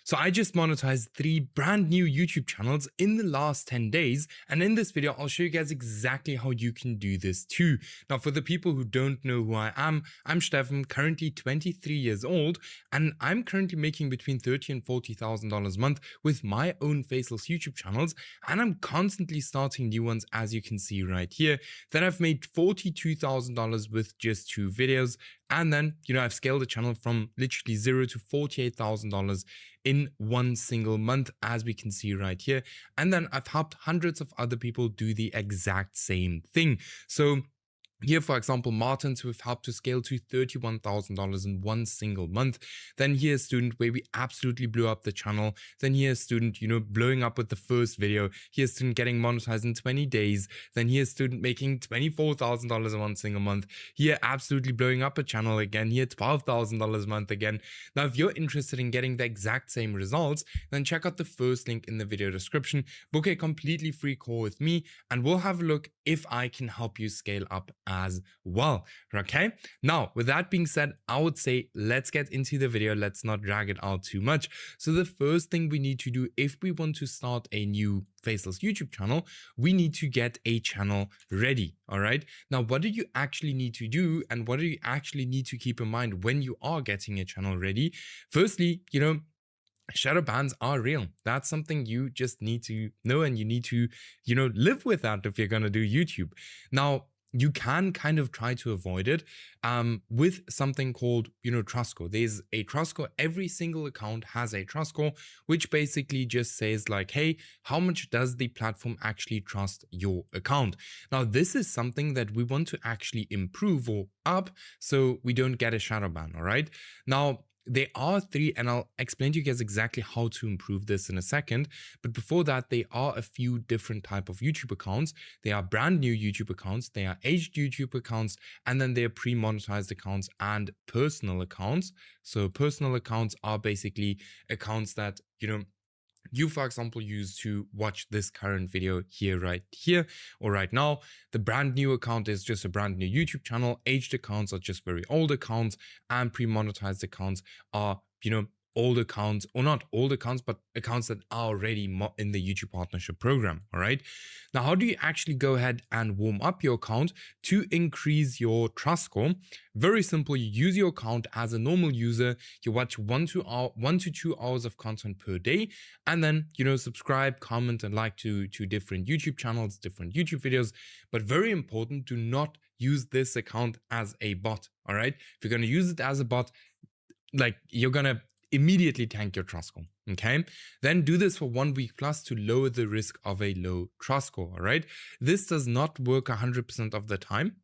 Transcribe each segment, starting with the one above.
So I just monetized 3 brand new YouTube channels in the last 10 days. And in this video, I'll show you guys exactly how you can do this too. Now, for the people who don't know who I am, I'm Stefan, currently 23 years old, and I'm currently making between $30,000 and $40,000 a month with my own faceless YouTube channels. And I'm constantly starting new ones, as you can see right here. Then I've made $42,000 with just 2 videos. And then, I've scaled the channel from literally $0 to $48,000 in one single month, as we can see right here. And then I've helped hundreds of other people do the exact same thing. So here, for example, Martins, we've helped to scale to $31,000 in one single month. Then here's a student where we absolutely blew up the channel. Then here's a student, blowing up with the first video. Here's a student getting monetized in 20 days. Then here's a student making $24,000 in one single month. Here, absolutely blowing up a channel again. Here, $12,000 a month again. Now, if you're interested in getting the exact same results, then check out the first link in the video description. Book a completely free call with me, and we'll have a look if I can help you scale up as well. Okay, now with that being said, I would say let's get into the video. Let's not drag it out too much. So the first thing we need to do if we want to start a new faceless YouTube channel, we need to get a channel ready. All right, now what do you actually need to do, and what do you actually need to keep in mind when you are getting a channel ready? Firstly, shadow bans are real. That's something you just need to know, and you need to, live with that if you're going to do YouTube. Now, you can kind of try to avoid it with something called, trust score. There's a trust score. Every single account has a trust score, which basically just says like, hey, how much does the platform actually trust your account? Now, this is something that we want to actually improve or up so we don't get a shadow ban. All right. Now, there are 3, and I'll explain to you guys exactly how to improve this in a second. But before that, there are a few different type of YouTube accounts. They are brand new YouTube accounts, they are aged YouTube accounts, and then they are pre-monetized accounts and personal accounts. So personal accounts are basically accounts that, you, for example, use to watch this current video right here or right now. The brand new account is just a brand new YouTube channel. Aged accounts are just very old accounts, and pre-monetized accounts are, old accounts, or not old accounts, but accounts that are already in the YouTube partnership program. All right. Now, how do you actually go ahead and warm up your account to increase your trust score? Very simple. You use your account as a normal user. You watch 1 to 2 hours of content per day, and then, subscribe, comment, and like to different YouTube channels, different YouTube videos. But very important, do not use this account as a bot. All right. If you're going to use it as a bot, like, you're going to immediately tank your trust score. Okay, then do this for 1 week plus to lower the risk of a low trust score. All right, this does not work 100% of the time,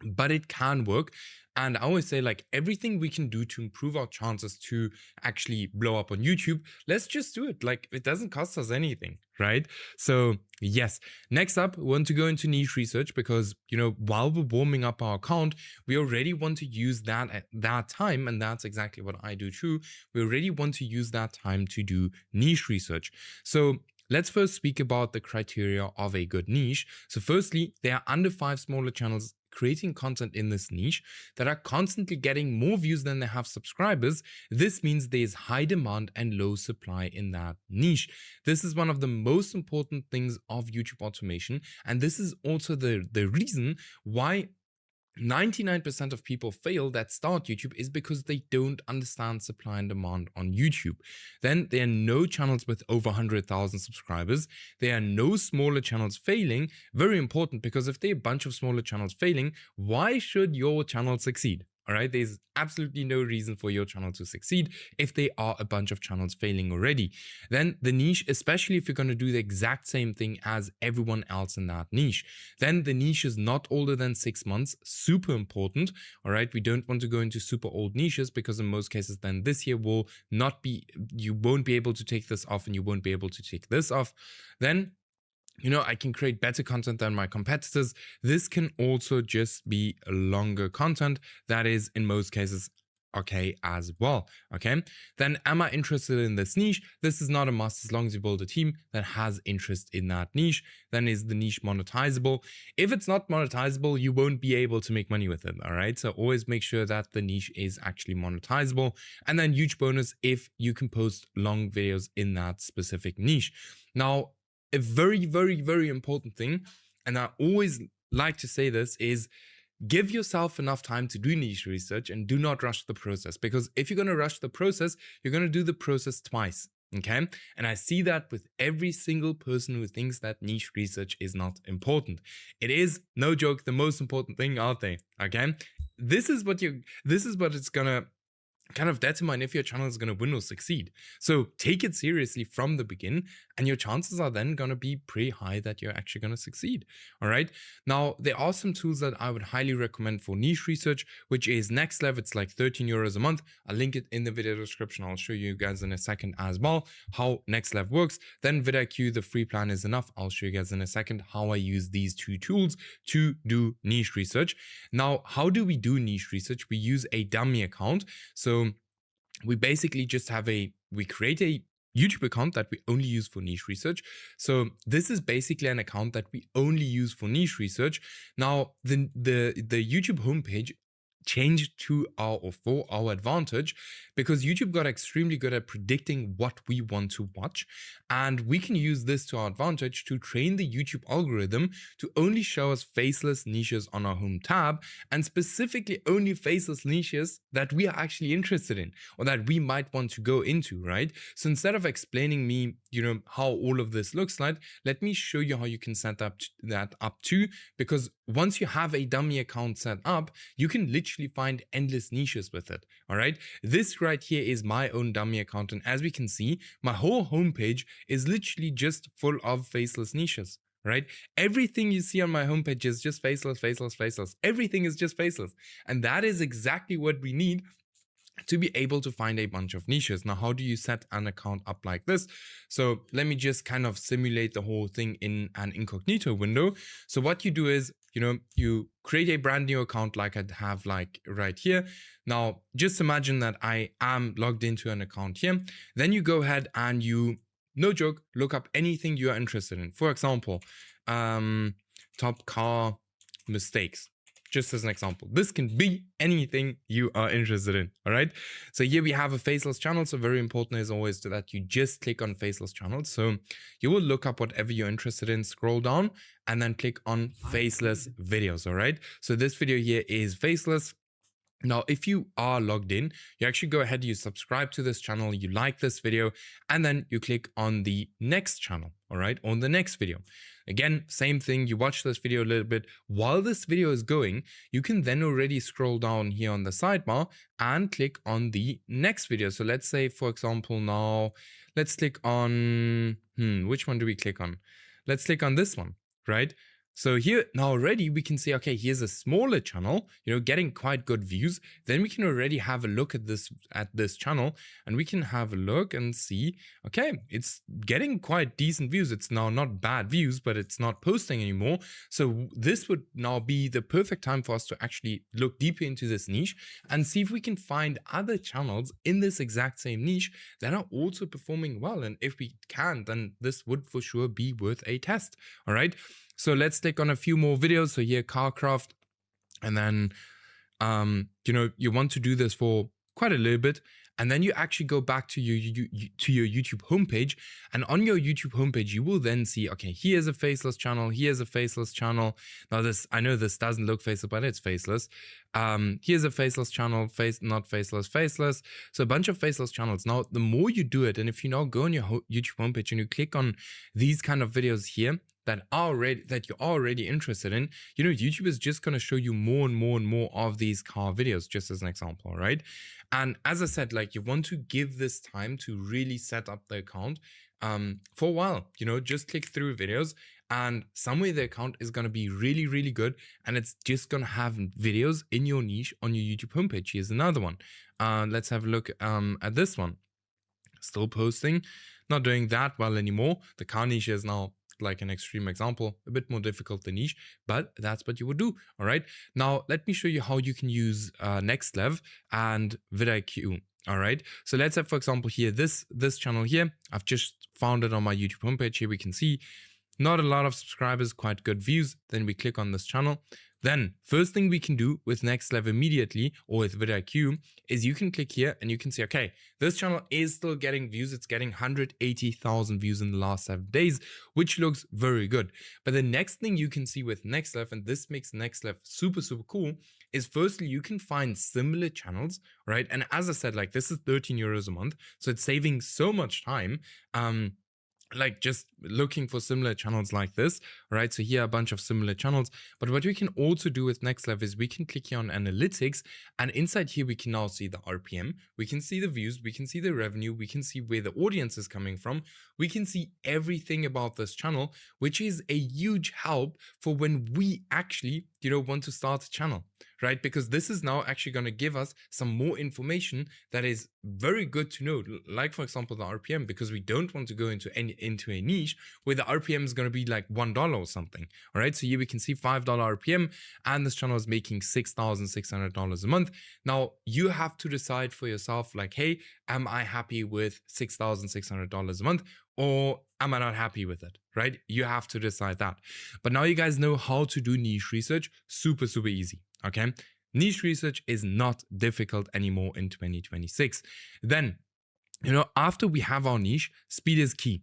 but it can work. And I always say, like, everything we can do to improve our chances to actually blow up on YouTube, let's just do it. Like, it doesn't cost us anything, right? So yes, next up, we want to go into niche research because, while we're warming up our account, we already want to use that at that time. And that's exactly what I do too. We already want to use that time to do niche research. So let's first speak about the criteria of a good niche. So firstly, there are under 5 smaller channels creating content in this niche that are constantly getting more views than they have subscribers. This means there's high demand and low supply in that niche. This is one of the most important things of YouTube automation. And this is also the reason why 99% of people fail that start YouTube is because they don't understand supply and demand on YouTube. Then there are no channels with over 100,000 subscribers. There are no smaller channels failing. Very important, because if there are a bunch of smaller channels failing, why should your channel succeed? All right, there's absolutely no reason for your channel to succeed if there are a bunch of channels failing already. Then the niche, especially if you're going to do the exact same thing as everyone else in that niche, then the niche is not older than 6 months. Super important. All right, we don't want to go into super old niches, because in most cases then this year will not be, you won't be able to take this off and you won't be able to take this off. Then I can create better content than my competitors. This can also just be longer content that is, in most cases, okay as well. Okay, then am I interested in this niche? This is not a must. As long as you build a team that has interest in that niche, then is the niche monetizable? If it's not monetizable, you won't be able to make money with it. All right, so always make sure that the niche is actually monetizable. And then huge bonus if you can post long videos in that specific niche. Now, a very, very, very important thing, and I always like to say this, is give yourself enough time to do niche research and do not rush the process, because if you're going to rush the process, you're going to do the process twice. Okay, and I see that with every single person who thinks that niche research is not important. It is, no joke, the most important thing out there. Okay, this is what it's gonna kind of determine if your channel is going to win or succeed. So take it seriously from the beginning, and your chances are then going to be pretty high that you're actually going to succeed. All right. Now, there are some tools that I would highly recommend for niche research, which is NextLev. It's like 13 euros a month. I'll link it in the video description. I'll show you guys in a second as well how NextLev works. Then vidIQ, the free plan is enough. I'll show you guys in a second how I use these two tools to do niche research. Now, how do we do niche research? We use a dummy account. So we basically just we create a YouTube account that we only use for niche research. So this is basically an account that we only use for niche research. Now, the YouTube homepage changed to our or for our advantage, because YouTube got extremely good at predicting what we want to watch, and we can use this to our advantage to train the YouTube algorithm to only show us faceless niches on our home tab, and specifically only faceless niches that we are actually interested in or that we might want to go into, right? So instead of explaining me, how all of this looks like, let me show you how you can set that up too, because once you have a dummy account set up, you can literally find endless niches with it. All right, this right here is my own dummy account, and as we can see, my whole homepage is literally just full of faceless niches. Right, everything you see on my homepage is just faceless, faceless, faceless. Everything is just faceless, and that is exactly what we need to be able to find a bunch of niches. Now, how do you set an account up like this? So let me just kind of simulate the whole thing in an incognito window. So what you do is, you create a brand new account like I have like right here. Now, just imagine that I am logged into an account here. Then you go ahead and you, no joke, look up anything you are interested in. For example, top car mistakes. Just as an example, this can be anything you are interested in. All right, so here we have a faceless channel. So very important is always that you just click on faceless channels. So you will look up whatever you're interested in, scroll down, and then click on faceless videos. All right, so this video here is faceless. Now, if you are logged in, you actually go ahead, you subscribe to this channel, you like this video, and then you click on the next channel, all right, on the next video. Again, same thing, you watch this video a little bit. While this video is going, you can then already scroll down here on the sidebar and click on the next video. So let's say, for example, now, let's click on, which one do we click on? Let's click on this one, right? So here now already we can see, okay, here's a smaller channel, getting quite good views. Then we can already have a look at this channel, and we can have a look and see, okay, it's getting quite decent views. It's now not bad views, but it's not posting anymore. So this would now be the perfect time for us to actually look deeper into this niche and see if we can find other channels in this exact same niche that are also performing well. And if we can, then this would for sure be worth a test. All right. So let's click on a few more videos. So here, Carcraft, and then, you want to do this for quite a little bit. And then you actually go back to your YouTube homepage, and on your YouTube homepage, you will then see, okay, here's a faceless channel, here's a faceless channel. Now I know this doesn't look faceless, but it's faceless. Here's a faceless channel, not faceless, faceless. So a bunch of faceless channels. Now, the more you do it, and if you now go on your YouTube homepage and you click on these kind of videos here, that you're already interested in, YouTube is just going to show you more and more and more of these car videos, just as an example, right? And as I said, like, you want to give this time to really set up the account for a while, just click through videos, and somewhere the account is going to be really, really good, and it's just going to have videos in your niche on your YouTube homepage. Here's another one. Let's have a look at this one. Still posting, not doing that well anymore. The car niche is now like an extreme example, a bit more difficult than niche, but that's what you would do. All right. Now, let me show you how you can use NextLev and vidIQ. All right. So let's have, for example, here, this channel here, I've just found it on my YouTube homepage. Here we can see not a lot of subscribers, quite good views. Then we click on this channel. Then first thing we can do with NextLev immediately, or with vidIQ, is you can click here and you can see, okay, this channel is still getting views. It's getting 180,000 views in the last 7 days, which looks very good. But the next thing you can see with NextLev, and this makes NextLev super, super cool, is firstly, you can find similar channels, right? And as I said, like this is 13 euros a month. So it's saving so much time. Like just looking for similar channels like this, right? So here are a bunch of similar channels. But what we can also do with NextLev is we can click here on analytics, and inside here we can now see the RPM, we can see the views, we can see the revenue, we can see where the audience is coming from, we can see everything about this channel, which is a huge help for when we actually, want to start a channel, right? Because this is now actually going to give us some more information that is very good to know, like for example the RPM, because we don't want to go into a niche where the RPM is going to be like $1 or something. All right, so here we can see $5 RPM, and this channel is making $6,600 a month. Now you have to decide for yourself, like, hey, am I happy with $6,600 a month, or am I not happy with it, right? You have to decide that. But now you guys know how to do niche research. Super, super easy, okay? Niche research is not difficult anymore in 2026. Then, after we have our niche, speed is key.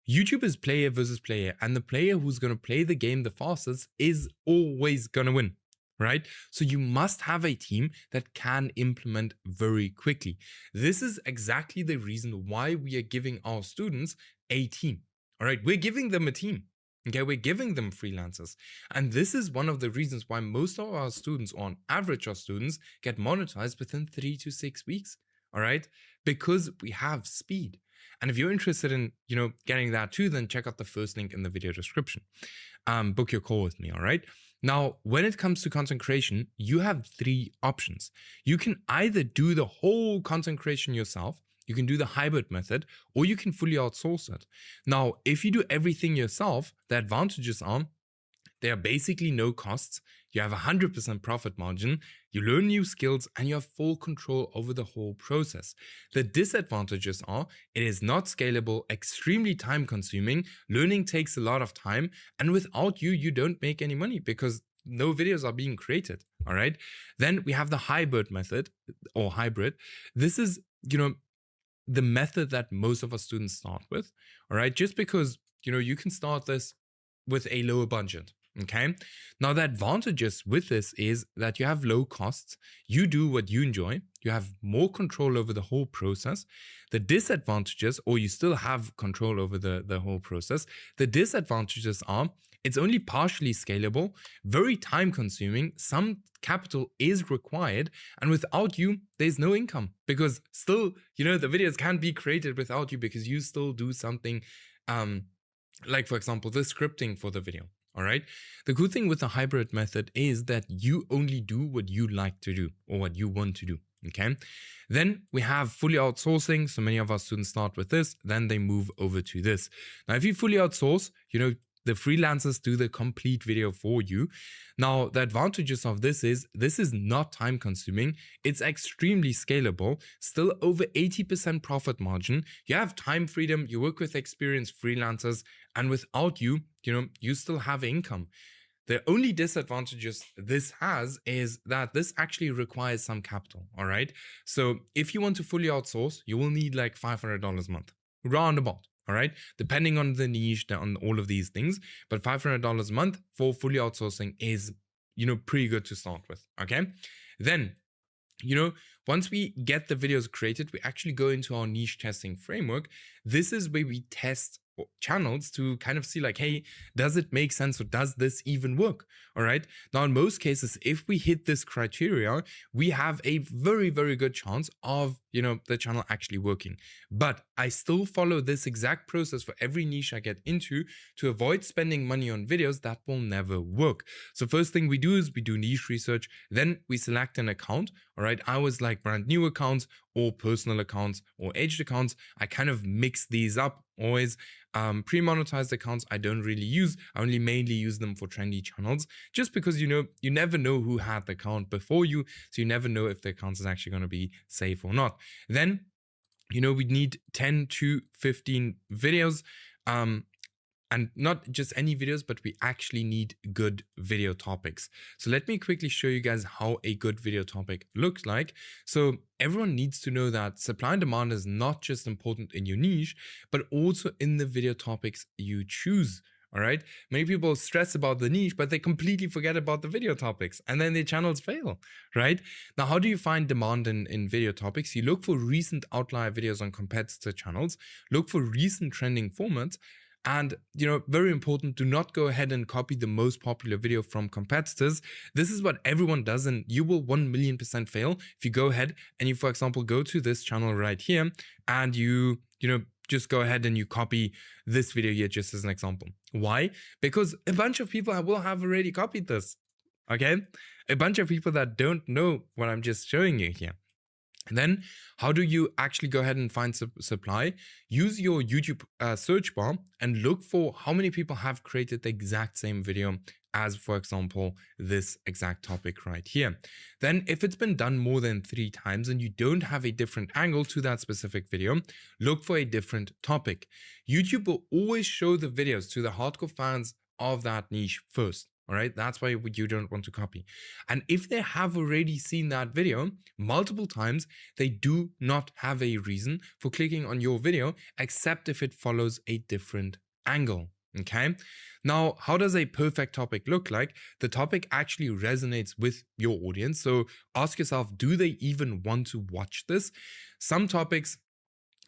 YouTube is player versus player, and the player who's going to play the game the fastest is always going to win, right? So you must have a team that can implement very quickly. This is exactly the reason why we are giving our students a team. All right, we're giving them a team. Okay, we're giving them freelancers. And this is one of the reasons why most of our students, or on average our students, get monetized within 3 to 6 weeks. All right, because we have speed. And if you're interested in, getting that too, then check out the first link in the video description. Book your call with me, all right? Now, when it comes to content creation, you have 3 options. You can either do the whole content creation yourself, you can do the hybrid method, or you can fully outsource it. Now, if you do everything yourself, the advantages are there are basically no costs, you have 100% profit margin, you learn new skills, and you have full control over the whole process. The disadvantages are it is not scalable, extremely time consuming, learning takes a lot of time, and without you, you don't make any money because no videos are being created, all right? Then we have the hybrid method, or hybrid. This is, the method that most of our students start with, all right? Just because, you can start this with a lower budget. Okay. Now the advantages with this is that you have low costs, you do what you enjoy, you have more control over the whole process. The disadvantages, or you still have control over the whole process. The disadvantages are it's only partially scalable, very time consuming, some capital is required, and without you, there's no income because still, the videos can't be created without you because you still do something, like for example, the scripting for the video. All right. The good thing with the hybrid method is that you only do what you like to do or what you want to do. Okay. Then we have fully outsourcing. So many of our students start with this, then they move over to this. Now, if you fully outsource, the freelancers do the complete video for you. Now, the advantages of this is not time consuming. It's extremely scalable, still over 80% profit margin. You have time freedom. You work with experienced freelancers, and without you, you still have income. The only disadvantages this has is that this actually requires some capital, all right? So if you want to fully outsource, you will need like $500 a month, roundabout. All right, depending on the niche, on all of these things, but $500 a month for fully outsourcing is, pretty good to start with. Okay, then, once we get the videos created, we actually go into our niche testing framework. This is where we test channels to kind of see like, hey, does it make sense or does this even work? All right. Now, in most cases, if we hit this criteria, we have a very, very good chance of, the channel actually working. But I still follow this exact process for every niche I get into to avoid spending money on videos that will never work. So first thing we do is we do niche research. Then we select an account. All right. I always like brand new accounts or personal accounts or aged accounts. I kind of mix these up always. Pre-monetized accounts I don't really use. I only mainly use them for trendy channels, just because you never know who had the account before you, so you never know if the account is actually going to be safe or not. Then we need 10 to 15 videos. And not just any videos, but we actually need good video topics. So let me quickly show you guys how a good video topic looks like. So everyone needs to know that supply and demand is not just important in your niche, but also in the video topics you choose. All right. Many people stress about the niche, but they completely forget about the video topics, and then their channels fail. Right. Now, how do you find demand in video topics? You look for recent outlier videos on competitor channels, look for recent trending formats. And, very important, do not go ahead and copy the most popular video from competitors. This is what everyone does, and you will 1,000,000% fail if you go ahead and you, for example, go to this channel right here and you just go ahead and you copy this video here just as an example. Why? Because a bunch of people will have already copied this. Okay? A bunch of people that don't know what I'm just showing you here. And then how do you actually go ahead and find supply? Use your YouTube search bar and look for how many people have created the exact same video as, for example, this exact topic right here. Then if it's been done more than 3 times and you don't have a different angle to that specific video, look for a different topic. YouTube will always show the videos to the hardcore fans of that niche first. All right, that's why you don't want to copy. And if they have already seen that video multiple times, they do not have a reason for clicking on your video, except if it follows a different angle. Okay. Now, how does a perfect topic look like? The topic actually resonates with your audience. So ask yourself, do they even want to watch this? Some topics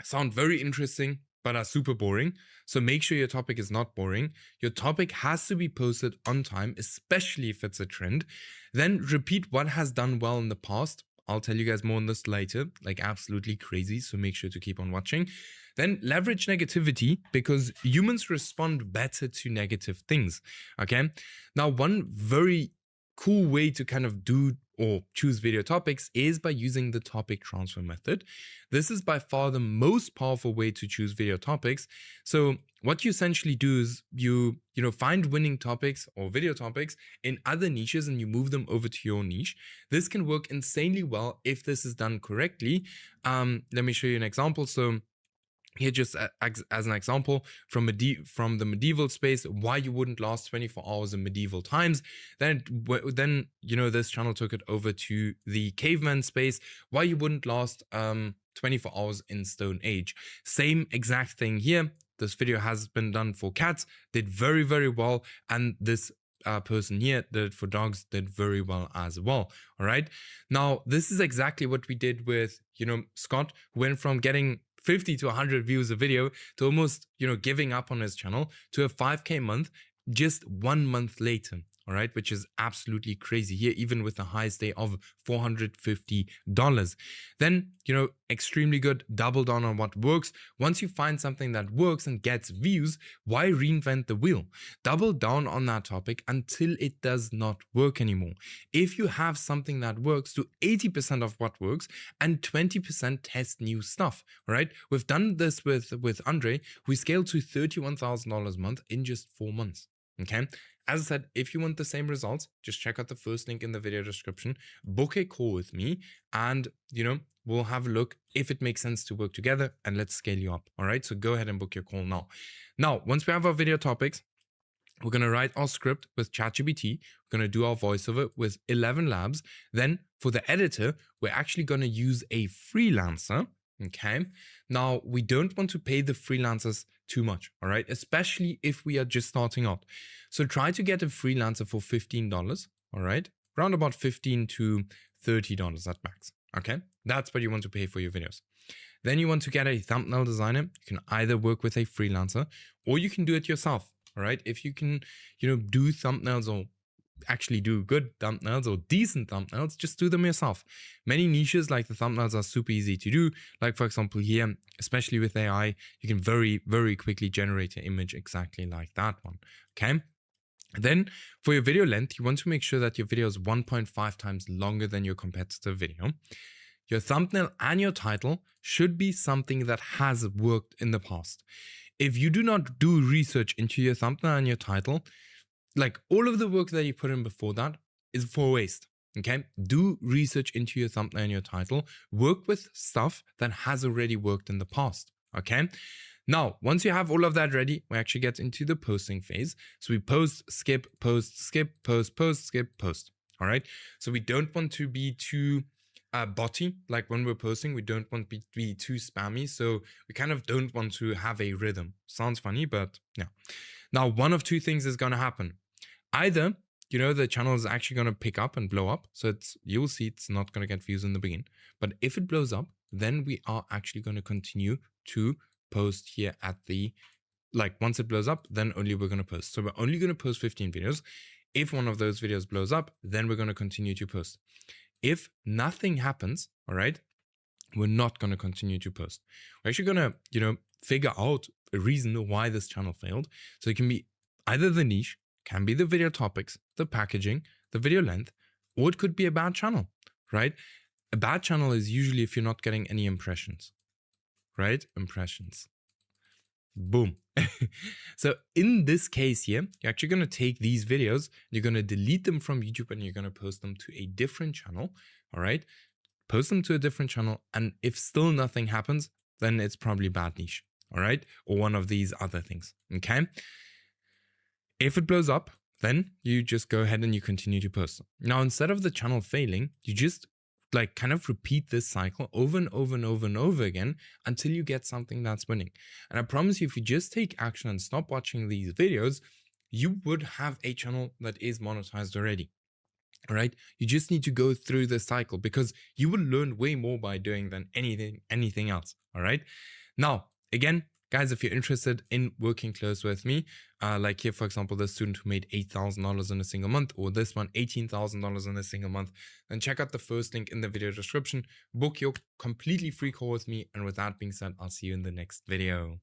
sound very interesting, but are super boring. So make sure your topic is not boring. Your topic has to be posted on time, especially if it's a trend. Then repeat what has done well in the past. I'll tell you guys more on this later, like absolutely crazy. So make sure to keep on watching. Then leverage negativity, because humans respond better to negative things. Okay. Now, one very cool way to kind of do or choose video topics is by using the topic transfer method. This is by far the most powerful way to choose video topics. So what you essentially do is you find winning topics or video topics in other niches and you move them over to your niche. This can work insanely well if this is done correctly. Let me show you an example. So here, just as an example, from the medieval space, why you wouldn't last 24 hours in medieval times. Then this channel took it over to the caveman space, why you wouldn't last 24 hours in Stone Age. Same exact thing here. This video has been done for cats, did very, very well, and this person here did it for dogs, did very well as well. All right. Now, this is exactly what we did with Scott, who went from getting 50 to 100 views a video to almost giving up on his channel to a 5K month just 1 month later. All right, which is absolutely crazy here, even with the highest day of $450. Then, extremely good, double down on what works. Once you find something that works and gets views, why reinvent the wheel? Double down on that topic until it does not work anymore. If you have something that works, do 80% of what works and 20% test new stuff. All right, we've done this with Andre. We scaled to $31,000 a month in just 4 months. Okay. As I said, if you want the same results, just check out the first link in the video description, book a call with me, and, we'll have a look if it makes sense to work together, and let's scale you up. All right. So go ahead and book your call now. Now, once we have our video topics, we're going to write our script with ChatGPT. We're going to do our voiceover with 11 Labs. Then for the editor, we're actually going to use a freelancer. Okay. Now, we don't want to pay the freelancers too much, all right? Especially if we are just starting out. So try to get a freelancer for $15, all right? Around about $15 to $30 at max, okay? That's what you want to pay for your videos. Then you want to get a thumbnail designer. You can either work with a freelancer or you can do it yourself, all right? If you can, do thumbnails or actually do good thumbnails or decent thumbnails, just do them yourself. Many niches like the thumbnails are super easy to do. Like for example here, especially with AI, you can very, very quickly generate an image exactly like that one. Okay. Then for your video length, you want to make sure that your video is 1.5 times longer than your competitor video. Your thumbnail and your title should be something that has worked in the past. if you do not do research into your thumbnail and your title, like all of the work that you put in before that is for waste. Okay, do research into your thumbnail and your title. Work with stuff that has already worked in the past. Okay, now once you have all of that ready, we actually get into the posting phase. So we post, skip, skip, post, skip, post. All right, so we don't want to be too botty. Like when we're posting, we don't want to be too spammy. So we kind of don't want to have a rhythm. Sounds funny, but yeah. Now, one of two things is going to happen. Either, the channel is actually going to pick up and blow up. So you'll see it's not going to get views in the beginning. But if it blows up, then we are actually going to continue to post here at the, once it blows up, then only we're going to post. So we're only going to post 15 videos. If one of those videos blows up, then we're going to continue to post. If nothing happens, all right, we're not going to continue to post. We're actually going to, figure out a reason why this channel failed. So it can be either the niche, can be the video topics, the packaging, the video length, or it could be a bad channel, right? A bad channel is usually if you're not getting any impressions, right? Impressions. Boom. So in this case here, you're actually going to take these videos, you're going to delete them from YouTube and you're going to post them to a different channel, all right? Post them to a different channel. And if still nothing happens, then it's probably bad niche, all right? Or one of these other things, okay? If it blows up, then you just go ahead and you continue to post. Now, instead of the channel failing, you just kind of repeat this cycle over and over and over and over again until you get something that's winning. And I promise you, if you just take action and stop watching these videos, you would have a channel that is monetized already. All right. You just need to go through this cycle because you will learn way more by doing than anything else. All right. Now, again, guys, if you're interested in working close with me, like here, for example, the student who made $8,000 in a single month, or this one, $18,000 in a single month, then check out the first link in the video description, book your completely free call with me. And with that being said, I'll see you in the next video.